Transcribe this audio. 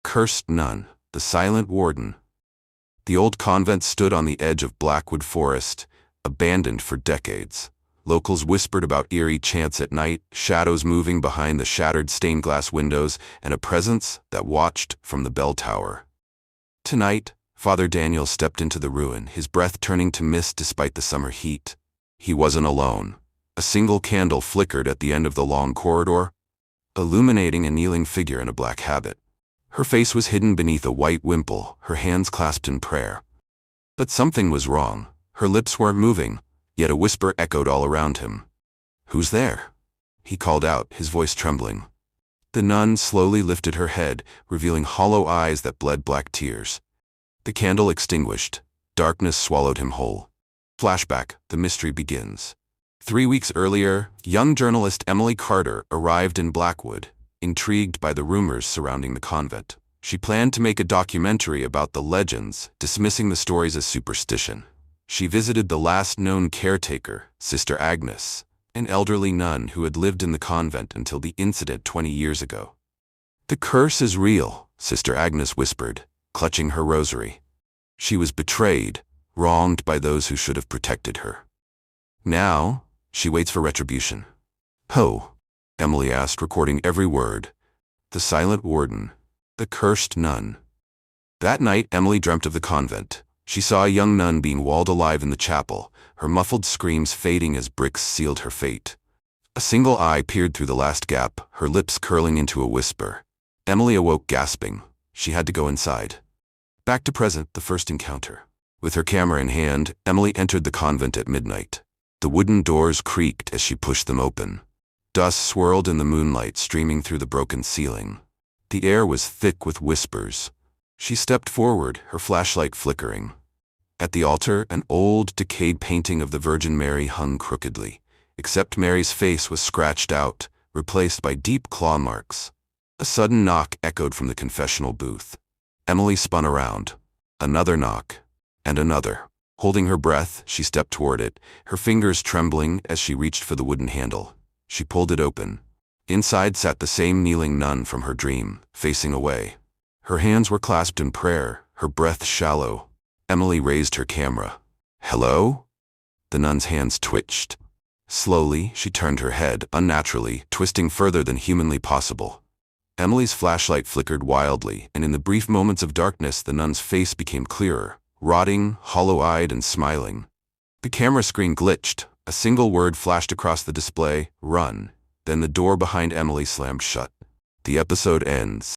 Cursed Nun, the silent warden. The old convent stood on the edge of Blackwood Forest, abandoned for decades. Locals whispered about eerie chants at night, shadows moving behind the shattered stained glass windows, and a presence that watched from the bell tower. Tonight, Father Daniel stepped into the ruin, his breath turning to mist despite the summer heat. He wasn't alone. A single candle flickered at the end of the long corridor, illuminating a kneeling figure in a black habit. Her face was hidden beneath a white wimple, her hands clasped in prayer. But something was wrong. Her lips weren't moving, yet a whisper echoed all around him. "Who's there?" he called out, his voice trembling. The nun slowly lifted her head, revealing hollow eyes that bled black tears. The candle extinguished. Darkness swallowed him whole. Flashback, the mystery begins. 3 weeks earlier, young journalist Emily Carter arrived in Blackwood, intrigued by the rumors surrounding the convent. She planned to make a documentary about the legends, dismissing the stories as superstition. She visited the last known caretaker, Sister Agnes, an elderly nun who had lived in the convent until the incident 20 years ago. "The curse is real," Sister Agnes whispered, clutching her rosary. She was betrayed, wronged by those who should have protected her. Now, she waits for retribution. "Who?" Emily asked, recording every word. "The silent warden. The cursed nun." That night, Emily dreamt of the convent. She saw a young nun being walled alive in the chapel, her muffled screams fading as bricks sealed her fate. A single eye peered through the last gap, her lips curling into a whisper. Emily awoke gasping. She had to go inside. Back to present, the first encounter. With her camera in hand, Emily entered the convent at midnight. The wooden doors creaked as she pushed them open. Dust swirled in the moonlight, streaming through the broken ceiling. The air was thick with whispers. She stepped forward, her flashlight flickering. At the altar, an old, decayed painting of the Virgin Mary hung crookedly, except Mary's face was scratched out, replaced by deep claw marks. A sudden knock echoed from the confessional booth. Emily spun around. Another knock. And another. Holding her breath, she stepped toward it, her fingers trembling as she reached for the wooden handle. She pulled it open. Inside sat the same kneeling nun from her dream, facing away. Her hands were clasped in prayer, her breath shallow. Emily raised her camera. "Hello?" The nun's hands twitched. Slowly, she turned her head, unnaturally, twisting further than humanly possible. Emily's flashlight flickered wildly, and in the brief moments of darkness, the nun's face became clearer, rotting, hollow-eyed, and smiling. The camera screen glitched. A single word flashed across the display, "Run." Then the door behind Emily slammed shut. The episode ends.